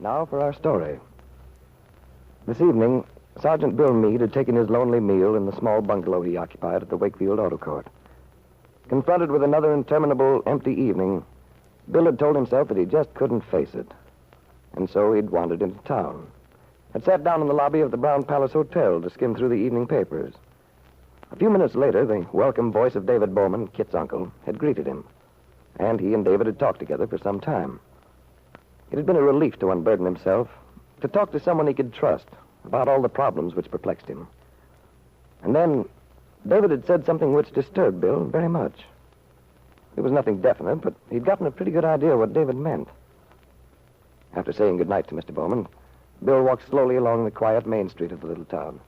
Now for our story. This evening, Sergeant Bill Meade had taken his lonely meal in the small bungalow he occupied at the Wakefield Auto Court. Confronted with another interminable empty evening, Bill had told himself that he just couldn't face it. And so he'd wandered into town. Had sat down in the lobby of the Brown Palace Hotel to skim through the evening papers. A few minutes later, the welcome voice of David Bowman, Kit's uncle, had greeted him. And he and David had talked together for some time. It had been a relief to unburden himself, to talk to someone he could trust about all the problems which perplexed him. And then David had said something which disturbed Bill very much. It was nothing definite, but he'd gotten a pretty good idea what David meant. After saying goodnight to Mr. Bowman, Bill walked slowly along the quiet main street of the little town.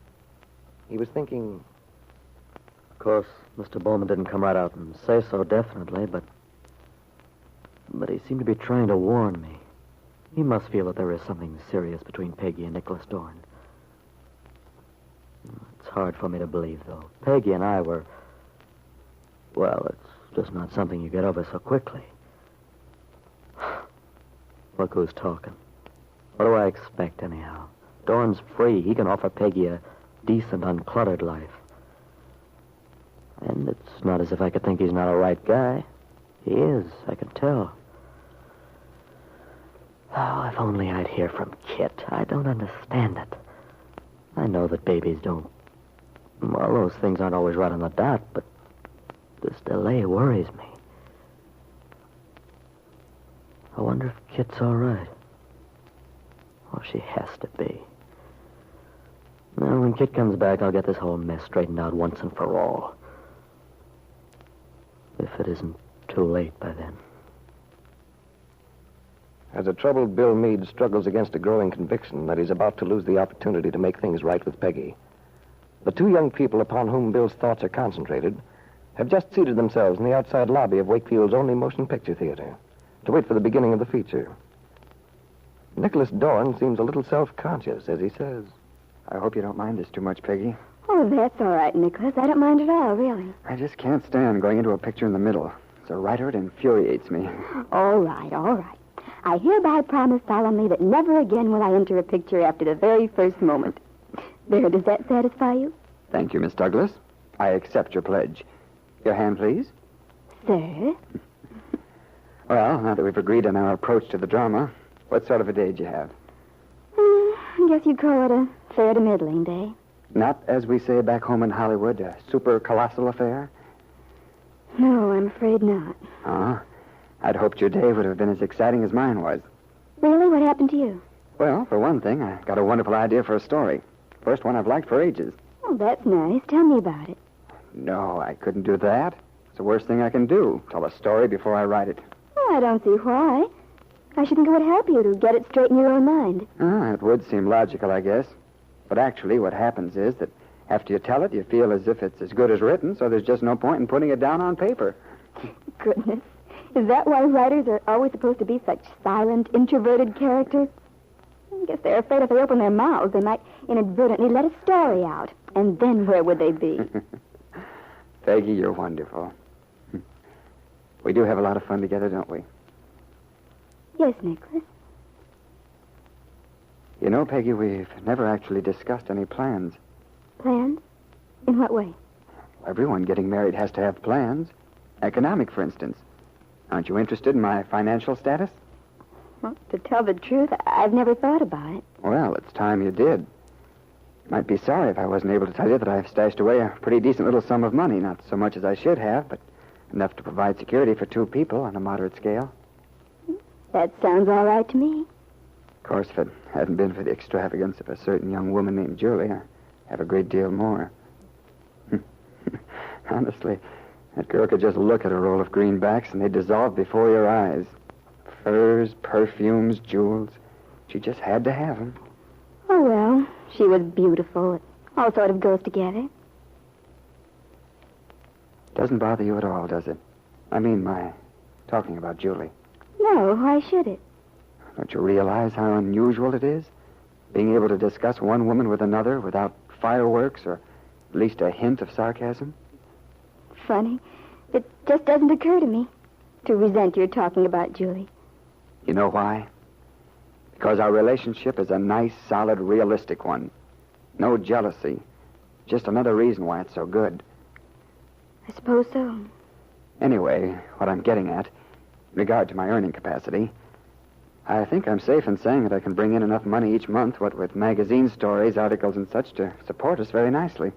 He was thinking... Of course, Mr. Bowman didn't come right out and say so definitely, but he seemed to be trying to warn me. He must feel that there is something serious between Peggy and Nicholas Dorn. It's hard for me to believe, though. Peggy and I were... Well, it's just not something you get over so quickly. Look who's talking. What do I expect, anyhow? Dorn's free. He can offer Peggy a decent, uncluttered life. And it's not as if I could think he's not a right guy. He is, I can tell. Oh, if only I'd hear from Kit. I don't understand it. I know that babies don't... Well, those things aren't always right on the dot, but this delay worries me. I wonder if Kit's all right. Oh, she has to be. Now, when Kit comes back, I'll get this whole mess straightened out once and for all. If it isn't too late by then. As a troubled Bill Meade struggles against a growing conviction that he's about to lose the opportunity to make things right with Peggy, the two young people upon whom Bill's thoughts are concentrated have just seated themselves in the outside lobby of Wakefield's only motion picture theater to wait for the beginning of the feature. Nicholas Dorn seems a little self-conscious as he says, I hope you don't mind this too much, Peggy. Oh, that's all right, Nicholas. I don't mind at all, really. I just can't stand going into a picture in the middle. As a writer, it infuriates me. All right, all right. I hereby promise solemnly that never again will I enter a picture after the very first moment. There, does that satisfy you? Thank you, Miss Douglas. I accept your pledge. Your hand, please. Sir? Well, now that we've agreed on our approach to the drama, what sort of a day did you have? I guess you'd call it a fair to middling day. Not, as we say back home in Hollywood, a super colossal affair? No, I'm afraid not. I'd hoped your day would have been as exciting as mine was. Really? What happened to you? Well, for one thing, I got a wonderful idea for a story. First one I've liked for ages. Oh, that's nice. Tell me about it. No, I couldn't do that. It's the worst thing I can do. Tell a story before I write it. Oh, I don't see why. I should think it would help you to get it straight in your own mind. It would seem logical, I guess. But actually, what happens is that after you tell it, you feel as if it's as good as written, so there's just no point in putting it down on paper. Goodness. Is that why writers are always supposed to be such silent, introverted characters? I guess they're afraid if they open their mouths, they might inadvertently let a story out. And then where would they be? Peggy, you're wonderful. We do have a lot of fun together, don't we? Yes, Nicholas. You know, Peggy, we've never actually discussed any plans. Plans? In what way? Everyone getting married has to have plans. Economic, for instance. Aren't you interested in my financial status? Well, to tell the truth, I've never thought about it. Well, it's time you did. Might be sorry if I wasn't able to tell you that I've stashed away a pretty decent little sum of money. Not so much as I should have, but enough to provide security for two people on a moderate scale. That sounds all right to me. Of course, if it hadn't been for the extravagance of a certain young woman named Julie, I have a great deal more. Honestly, that girl could just look at a roll of greenbacks and they'd dissolve before your eyes. Furs, perfumes, jewels. She just had to have them. Oh, well, she was beautiful. It all sort of goes together. Doesn't bother you at all, does it? I mean, my talking about Julie. No, why should it? Don't you realize how unusual it is? Being able to discuss one woman with another without fireworks or at least a hint of sarcasm? Funny. It just doesn't occur to me to resent your talking about Julie. You know why? Because our relationship is a nice, solid, realistic one. No jealousy. Just another reason why it's so good. I suppose so. Anyway, what I'm getting at, in regard to my earning capacity, I think I'm safe in saying that I can bring in enough money each month, what with magazine stories, articles, and such, to support us very nicely.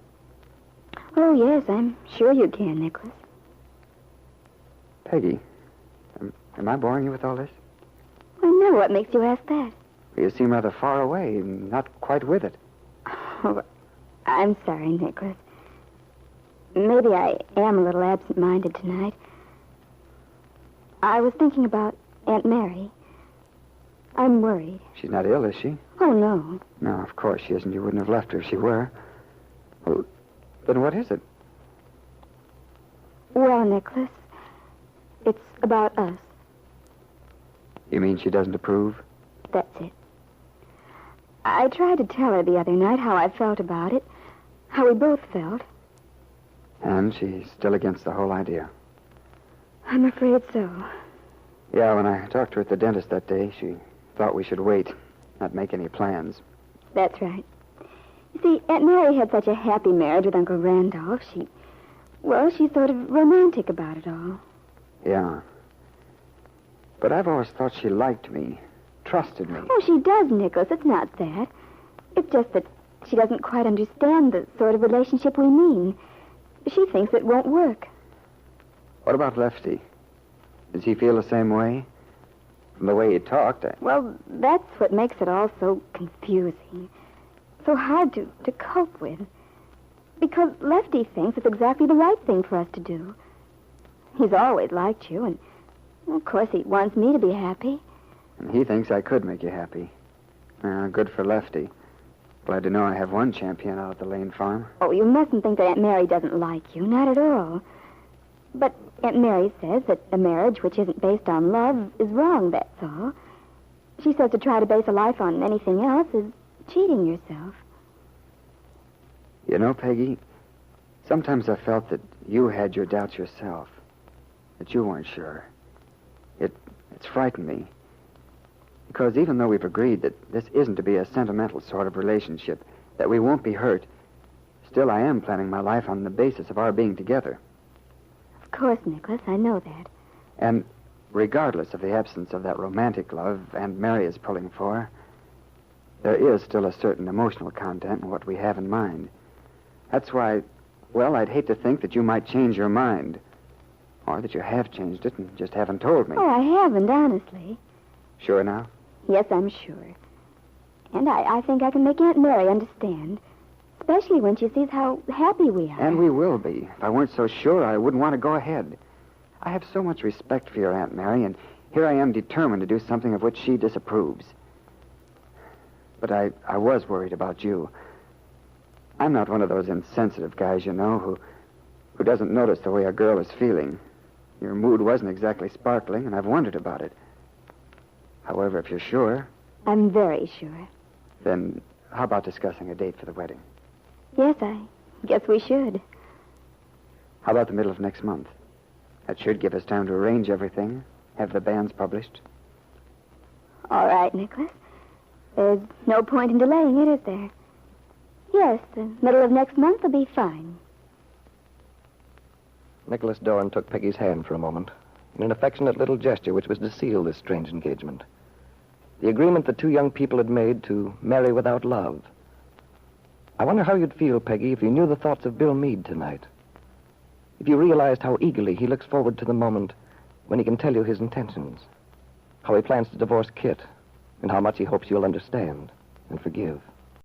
Oh, yes, I'm sure you can, Nicholas. Peggy, am I boring you with all this? I know. What makes you ask that? You seem rather far away, not quite with it. Oh, I'm sorry, Nicholas. Maybe I am a little absent-minded tonight. I was thinking about Aunt Mary. I'm worried. She's not ill, is she? Oh, no. No, of course she isn't. You wouldn't have left her if she were. Well, then what is it? Well, Nicholas, it's about us. You mean she doesn't approve? That's it. I tried to tell her the other night how I felt about it, how we both felt. And she's still against the whole idea. I'm afraid so. Yeah, when I talked to her at the dentist that day, she thought we should wait, not make any plans. That's right. You see, Aunt Mary had such a happy marriage with Uncle Randolph. She's sort of romantic about it all. Yeah. But I've always thought she liked me, trusted me. Oh, she does, Nicholas. It's not that. It's just that she doesn't quite understand the sort of relationship we mean. She thinks it won't work. What about Lefty? Does he feel the same way? From the way he talked, Well, that's what makes it all so confusing. So hard to cope with. Because Lefty thinks it's exactly the right thing for us to do. He's always liked you, and of course he wants me to be happy. And he thinks I could make you happy. Good for Lefty. Glad to know I have one champion out at the Lane farm. Oh, you mustn't think that Aunt Mary doesn't like you. Not at all. But Aunt Mary says that a marriage which isn't based on love is wrong, that's all. She says to try to base a life on anything else is cheating yourself. You know, Peggy, sometimes I felt that you had your doubts yourself. That you weren't sure. It's frightened me. Because even though we've agreed that this isn't to be a sentimental sort of relationship, that we won't be hurt, still I am planning my life on the basis of our being together. Of course, Nicholas, I know that. And regardless of the absence of that romantic love Aunt Mary is pulling for, there is still a certain emotional content in what we have in mind. That's why, well, I'd hate to think that you might change your mind. Or that you have changed it and just haven't told me. Oh, I haven't, honestly. Sure now? Yes, I'm sure. And I think I can make Aunt Mary understand. Especially when she sees how happy we are. And we will be. If I weren't so sure, I wouldn't want to go ahead. I have so much respect for your Aunt Mary, and here I am determined to do something of which she disapproves. But I was worried about you. I'm not one of those insensitive guys, you know, who doesn't notice the way a girl is feeling. Your mood wasn't exactly sparkling, and I've wondered about it. However, if you're sure... I'm very sure. Then how about discussing a date for the wedding? Yes, I guess we should. How about the middle of next month? That should give us time to arrange everything, have the banns published. All right, Nicholas. There's no point in delaying it, is there? Yes, the middle of next month will be fine. Nicholas Dorn took Peggy's hand for a moment, in an affectionate little gesture which was to seal this strange engagement. The agreement the two young people had made to marry without love. I wonder how you'd feel, Peggy, if you knew the thoughts of Bill Meade tonight. If you realized how eagerly he looks forward to the moment when he can tell you his intentions. How he plans to divorce Kit, and how much he hopes you'll understand and forgive.